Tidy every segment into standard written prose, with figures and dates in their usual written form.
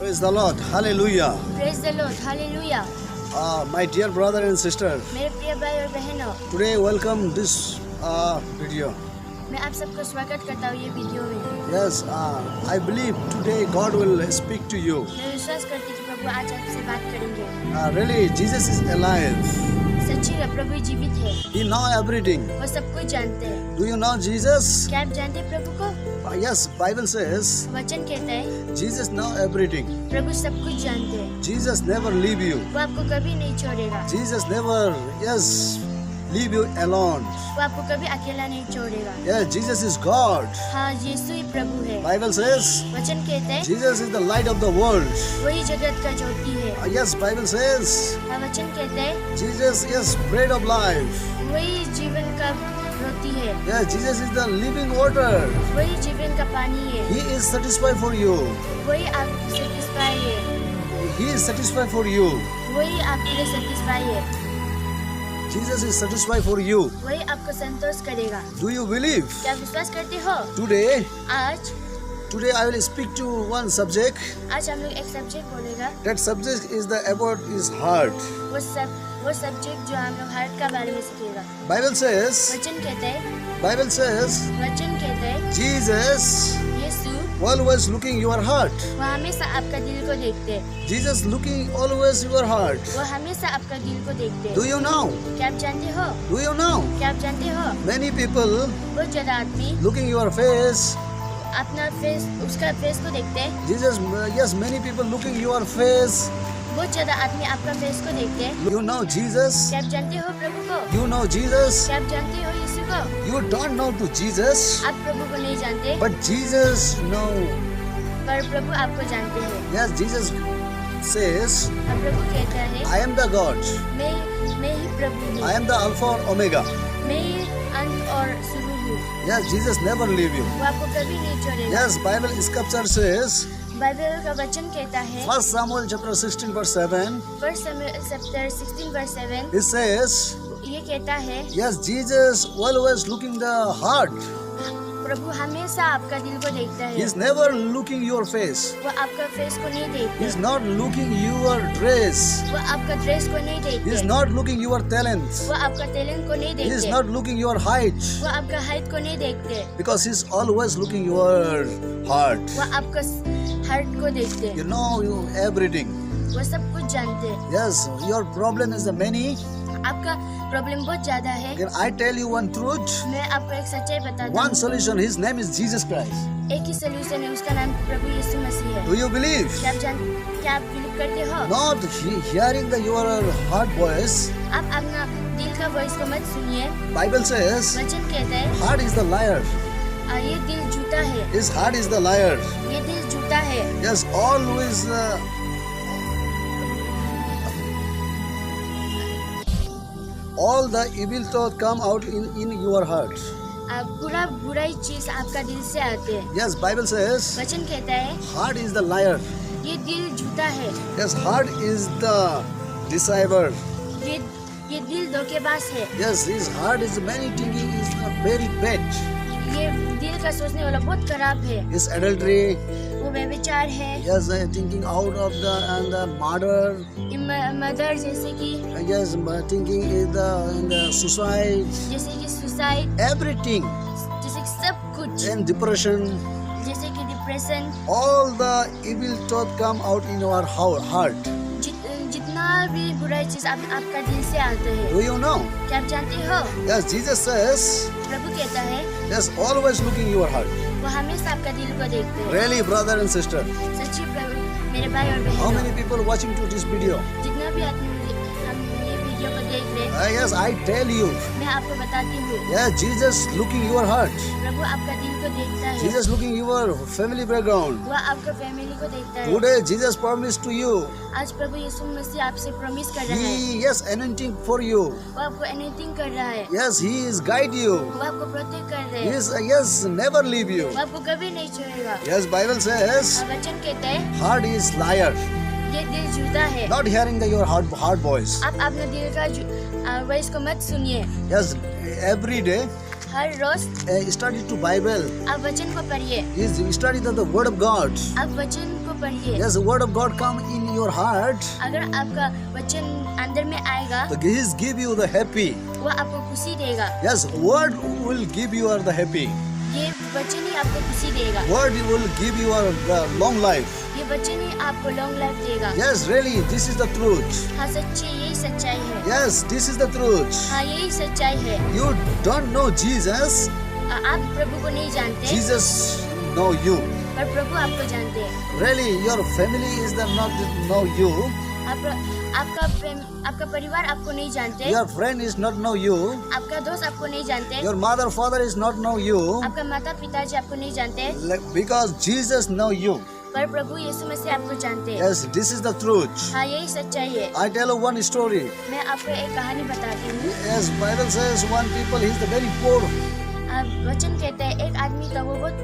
Praise the Lord. Hallelujah. Praise the Lord. Hallelujah. My dear brother and sister, मेरे प्रिय भाई और बहनों, today welcome this video. मैं आप सबको स्वागत करता हूँ ये वीडियो में। Yes, I believe today God will speak to you. मैं विश्वास करती हूँ कि प्रभु आज आपसे बात करेंगे। Really, Jesus is alive. सच्ची है, प्रभु जीवित है। He know everything. वो सब कुछ जानते हैं। Do you know Jesus? क्या आप जानते हैं प्रभु को? Yes, Bible says वचन कहता है Jesus know everything. प्रभु सब कुछ जानते हैं। Jesus never leave you. वो आपको कभी नहीं छोड़ेगा। Jesus never, leave you alone. वो आपको कभी अकेला नहीं छोड़ेगा। Yeah, Jesus is God. हाँ, यीशु ही प्रभु है। Bible says वचन कहता है Jesus is the light of the world. वही जगत का ज्योति है। Yes, Bible says हाँ, वचन कहता है Jesus is bread of life. वही जीवन का रोटी है। Yeah, Jesus is the living water. वही जीवन का पानी है। He is satisfied for you. वही आपको सेटिस्फाई है। He is satisfied for you. वही आपके लिए सेटिस्फाई है। Jesus is satisfied for you. वही आपको संतोष करेगा। Do you believe? क्या आप विश्वास करते हो? Today आज I will speak to one subject. आज हम लोग एक सब्जेक्ट बोलेगा। That subject is about his heart. वो सब्जेक्ट जो हम लोग हार्ट का बारे में सीखेगा। Bible says वचन कहता है Jesus Yeshu always looking your heart. वो हमेशा आपका दिल को देखते हैं। Jesus looking always your heart. वो हमेशा आपका दिल को देखते Do हैं। you know? क्या आप जानते हो? Do you know? क्या आप जानते हो? Many people बहुत ज्यादा आदमी looking your face. अपना फेस उसका फेस को देखते हैं। Jesus, yes, many people looking your face. बहुत ज्यादा आदमी आपका फेस को देखते हैं। You know Jesus. क्या आप जानते हो प्रभु को? You know Jesus. क्या आप जानते हो यीशु को? You don't know to Jesus, आप प्रभु को नहीं जानते, but Jesus know. पर प्रभु आपको जानते हैं। Yes, Jesus says, और प्रभु कहता है I am the God. मैं ही प्रभु हूँ। I am the Alpha and Omega. मैं ही अंत और शुरू हूँ। Yes, Jesus never leave you. वो आपको कभी नहीं छोड़ेगा। Yes, Bible scripture says, Bible का वचन कहता है 1 Samuel chapter 16 verse 7. First Samuel chapter 16 verse 7 It says, ये कहता है yes, Jesus always looking the heart. प्रभु हमेशा आपका दिल को देखता है। He's never looking your face. वो आपका फेस को नहीं देखते। He's not looking your dress. वो आपका ड्रेस को नहीं देखते। He's not looking your talent. वो आपका टैलेंट को नहीं He's देखते। not looking your height. वो आपका हाइट को नहीं देखते। Because he's always looking your heart. वो आपका हार्ट को देखते हैं। You know everything. वो सब कुछ जानते हैं। Yes, your problem is the many. आपका प्रॉब्लम बहुत ज्यादा है। Can I tell you one truth? मैं आपको एक सच्चाई बताता One हूँ। solution. His name is Jesus Christ. एक ही सोल्यूशन है, उसका नाम प्रभु यीशु मसीह है। Do you believe? क्या आप बिलीव करते हो? Not hearing your heart voice. आप अपना दिल का वॉइस को मत सुनिए। Bible says, वचन कहता है heart is the liar. ये दिल झूठा है। His heart is the liar. ये दिल झूठा है। Yes, always. All the evil thoughts come out in your heart. बुराई चीज आपका दिल से आते हैं। Yes, Bible says, वचन कहता है heart is the liar. ये दिल झूठा है। Yes, heart is the deceiver. ये दिल धोखेबाज है। Yes, his heart is many thinking is very bad. ये दिल का सोचने वाला बहुत खराब है। His adultery. वो व्यभिचार है। Yes, thinking out of the murder. Murder जैसे कि Yes, thinking is the suicide. जैसे कि सुसाइड, Everything. जैसे कि सब कुछ, And depression. जैसे कि depression, All the evil thoughts come out in our heart. जितना भी बुराई चीज आपका दिल से आते हैं। Do you know? क्या आप जानते हो? Yes, Jesus says, प्रभु कहता है yes, always looking your heart. वो हमेशा आपका दिल को देखते हैं। Really, brother and sister. सच्ची प्रभु, मेरे भाई और How बहनों, many people watching to this video? जितना भी आदमी हम ये वीडियो को देख रहे हैं, Yes, I tell you. मैं आपको बताती हूँ Yes, Jesus looking your heart. प्रभु आपका दिल को देखता है। Jesus looking your family background. वो आपका फैमिली को देखता है। Today, Jesus promised to you. आज प्रभु यीशु मसीह आपसे प्रॉमिस कर रहा है। He, yes, anointing for you. वो आपको एनीथिंग कर रहा है। Yes, He is guide you. वो आपको प्रोटेक्ट कर रहे He हैं। is, yes, never leave you. वो आपको कभी नहीं छोड़ेगा। Yes, Bible says, और वचन कहता है heart is liar. ये दिल झूठा है। Not hearing your heart voice. आप अपने दिल का वॉइस को मत सुनिए। Yes, every day, her rose study to Bible. आप वचन को पढ़िए। Is study the word of God. आप वचन को पढ़िए। yes, the word of God come in your heart, अगर आपका वचन अंदर में आएगा, so He give you the happy. वो आपको खुशी देगा। Yes, word will give you the happy. ये वचन ही आपको खुशी देगा। Word will give you the long life. ये वचन ही आपको लॉन्ग लाइफ देगा। Yes, really, this is the truth. हाँ सच्ची, यही सच्चाई है। Yes, this is the truth. हाँ यही सच्चाई है। You don't know Jesus. आप प्रभु को नहीं जानते, Jesus know you. पर प्रभु आपको जानते हैं। Really, your family is the not know you. आपका परिवार आपको नहीं जानते, Your friend is not know you. आपका दोस्त आपको नहीं जानते, Your mother, father is not know you. आपका माता पिताजी आपको नहीं जानते, Because Jesus know you. पर प्रभु यीशु मसीह आपको जानते हैं। Yes, this is the truth. हाँ यही सच्चाई है। I tell you one story. मैं आपको एक कहानी बताती हूँ। Yes, Bible says one people he is the very poor. वचन कहते हैं एक आदमी था, वो बहुत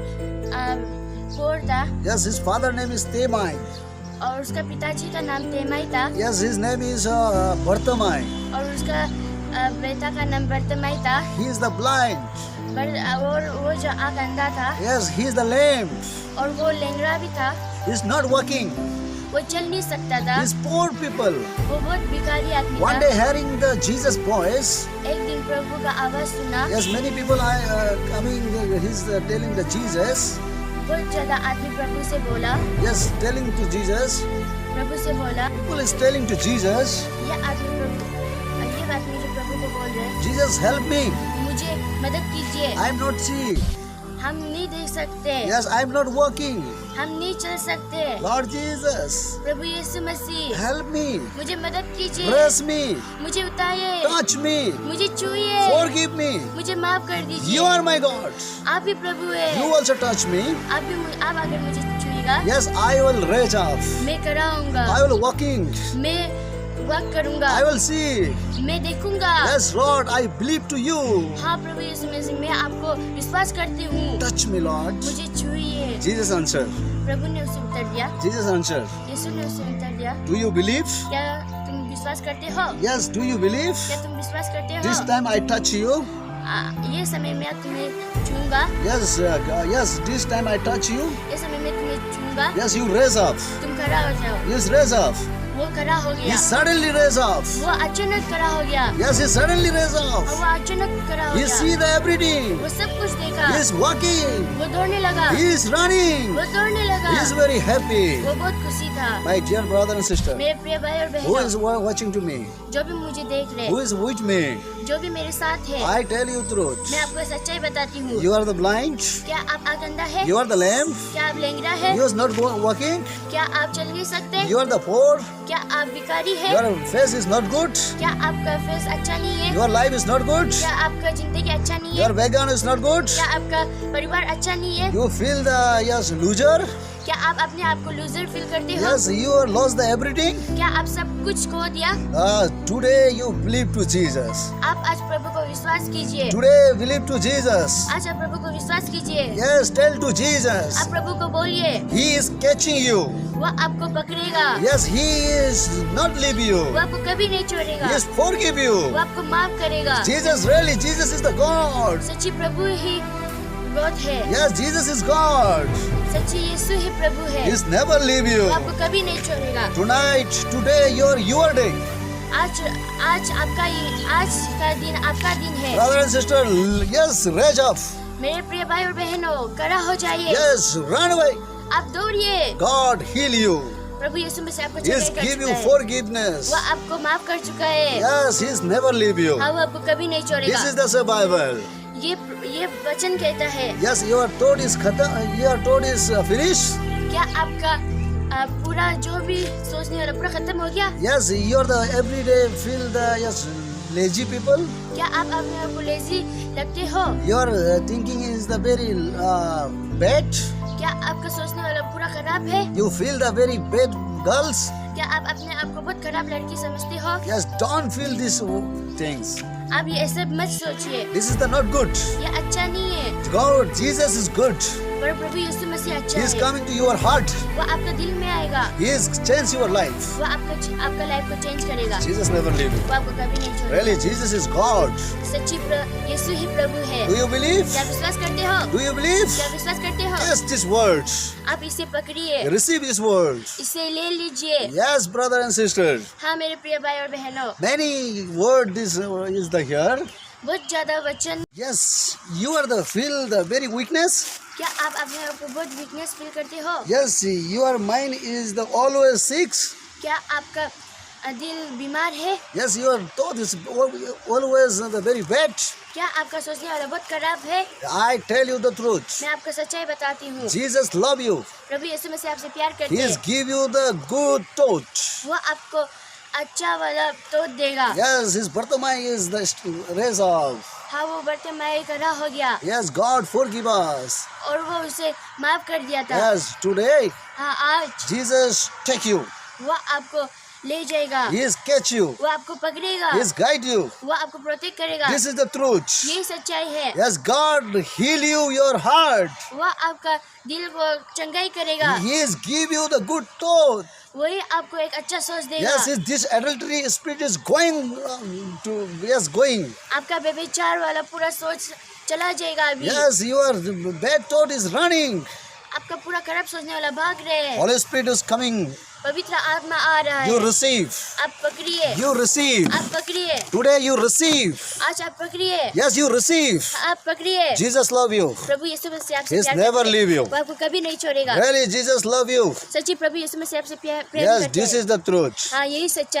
पोर था Yes, his father name is Temai. और उसका पिताजी का नाम तेमाई था Yes, his name is Bartamai. और उसका बेटा का नाम बर्तमाई था। He is the blind. और वो जो आँख अंधा था Yes, he is the lame. और वो लेंगड़ा भी था, He is not walking. वो चल नहीं सकता था, These poor people. वो बहुत भिखारी आदमी One था। day hearing the Jesus voice. एक दिन प्रभु का आवाज सुना। Yes, many people are coming. He's telling the Jesus. बहुत ज्यादा आदमी प्रभु से बोला, Yes, telling to Jesus. प्रभु से बोला, People is telling to Jesus. ये आदमी जो प्रभु को बोल रहे हैं, Jesus, help me. मुझे मदद कीजिए, I am not see. हम नहीं देख सकते, Yes, I am not walking. हम नहीं चल सकते। Lord Jesus, प्रभु यीशु मसीह, help me. मुझे मदद कीजिए, Bless me. मुझे उठाइए, Touch me. मुझे छुइए, Forgive me. मुझे माफ कर दीजिए। You are my God. आप ही प्रभु है, You also touch me. आप अगर मुझे छुएगा, Yes, I will raise up. मैं खड़ा होऊंगा, I will walking. मैं वॉक करूंगा, I will see. मैं देखूंगा। Yes, Lord, I believe to you. हाँ प्रभु यीशु मसीह, मैं आपको विश्वास करती हूँ, Touch me, Lord. मुझे छुइए। Jesus answered. प्रभु ने उसे उत्तर दिया, Jesus answered. यीशु ने उसे उत्तर दिया, Do you believe? क्या तुम विश्वास करते हो? Yes, do you believe? क्या तुम विश्वास करते This हो? time I touch you. ये समय मैं तुम्हें छूंगा, Yes, yes, this time I touch you. ये समय मैं तुम्हें छूंगा, Yes, you raise up. तुम खड़ा हो जाओ। Yes, raise up. वो खड़ा हो He गया, suddenly raise up. वो अचानक खड़ा हो गया, Yes, he suddenly raise और up. वो अचानक खड़ा हो He गया, see the everything. वो सब कुछ देखा, He is walking. वो दौड़ने लगा, He is running. वो दौड़ने लगा, He is very happy. वो बहुत खुशी था। My dear brother and sister, मेरे प्रिय भाई और who is बहनों, watching to me? जो भी मुझे देख रहे, Who is with me? जो भी मेरे साथ है, I tell you truth. मैं आपको सच्चाई बताती हूँ। You are the blind. क्या आप आँख अंधा है? You are the lame. क्या आप लेंगड़ा है? You are not walking. क्या आप चल नहीं सकते? You are the poor. क्या आप भिखारी है? Your face is not good. क्या आपका फेस अच्छा नहीं है? Your life is not good. क्या आपका जिंदगी अच्छा नहीं है? Your background is not good. क्या आपका परिवार अच्छा नहीं है? You feel the yes loser. क्या आप अपने आप को लूजर फील करते हो? Yes, you are lost the everything. क्या आप सब कुछ खो दिया? Today you believe to Jesus. आप आज प्रभु को विश्वास कीजिए। Today believe to Jesus. आज आप प्रभु को विश्वास कीजिए। Yes, tell to Jesus. आप प्रभु को बोलिए, He is catching you. वो आपको पकड़ेगा, Yes, He is not leave you. वो आपको कभी नहीं छोड़ेगा, He is forgive you. वो आपको माफ करेगा। Jesus really, Jesus is the God. सच्ची प्रभु ही गॉड है, Yes, Jesus is God. सच्ची यीशु ही प्रभु है, He is never leave you. वो आपको कभी नहीं छोड़ेगा। Tonight, today, your day. आज आज का दिन आपका दिन है। Brother and sister, yes, raise up. मेरे प्रिय भाई और बहनों, खड़ा हो जाइए, Yes, run away. आप दौड़िए। God heal you. प्रभु यीशु मसीह आपको He is चंगाई कर give चुका you है, forgiveness. वो आपको माफ कर चुका है। Yes, He is never leave you. हाँ, वो आपको कभी नहीं This छोड़ेगा। is the survival. ये वचन कहता है, Yes, your thought is finished. क्या आपका पूरा जो भी सोचने वाला पूरा खत्म हो गया? Yes, you are the everyday feel the yes lazy people. क्या आप अपने आप को लेजी लगते हो? Your thinking is the very bad. क्या आपका सोचने वाला पूरा खराब है? You feel the very bad girls. क्या आप अपने आप को बहुत खराब लड़की समझते हो? Yes, don't feel these things. आप ये ऐसे मत सोचिए, This is the not good. ये अच्छा नहीं है। God, Jesus is good. पर प्रभु यीशु मसीह अच्छा He is है। coming to your heart. वो आपका दिल में आएगा, He is change your life. वो आपका लाइफ को चेंज करेगा, Jesus never leave you. वो आपको कभी नहीं छोड़ेगा। Really, Jesus is God. सच्ची यीशु ही प्रभु है। Do you believe? क्या विश्वास करते हो? Do you believe? क्या विश्वास करते हो? Yes, this word. आप इसे पकड़िए, Receive this word. इसे ले लीजिए। Yes, brother and sister. हाँ मेरे प्रिय भाई और बहनों, Many word this is the here. बहुत ज्यादा वचन। Yes, you are the feel the very weakness. क्या आप अपने आप को बहुत वीकनेस फील करते हो? Yes, your mind is the always sick. क्या आपका दिल बीमार है? Yes, your thought is always the very bad. क्या आपका सोचने वाला बहुत खराब है? I tell you the truth. मैं आपको सच्चाई बताती हूँ। Jesus love you. प्रभु यीशु मसीह आपसे प्यार करते He is हैं। give you the good thought. वो आपको अच्छा वाला तो देगा। Yes, his Bartimaeus is the raise of. हाँ वो बर्तिमाई खड़ा हो गया Yes, God forgive us. और वो उसे माफ कर दिया था। Yes, today हाँ आज Jesus take you. वो आपको ले जाएगा, He is catch you. वो आपको पकड़ेगा, He is guide you. वो आपको प्रोटेक्ट करेगा। This is the truth. यही सच्चाई है। Yes, God heal you your heart. वो आपका दिल को चंगाई करेगा। He is give you the good thought. वही आपको एक अच्छा सोच देगा। Yes, this adultery spirit is going to going. आपका व्यभिचार वाला पूरा सोच चला जाएगा अभी। Yes, your bad thought is running. आपका पूरा खराब सोचने वाला भाग रहे हैं। Holy Spirit is coming. पवित्र आत्मा आ रहा You है। receive. आप पकड़िए, You receive. आप पकड़िए, Today you receive. आज आप पकड़िए, Yes, you receive. आप पकड़िए। Jesus love you. प्रभु यीशु मसीह आपसे He प्यार never करते हैं। leave you. वो आपको कभी नहीं छोड़ेगा। Really, Jesus love you. सच्ची प्रभु यीशु मसीह आपसे प्रेम Yes, करते this हैं। is the truth. हाँ यही सच्चाई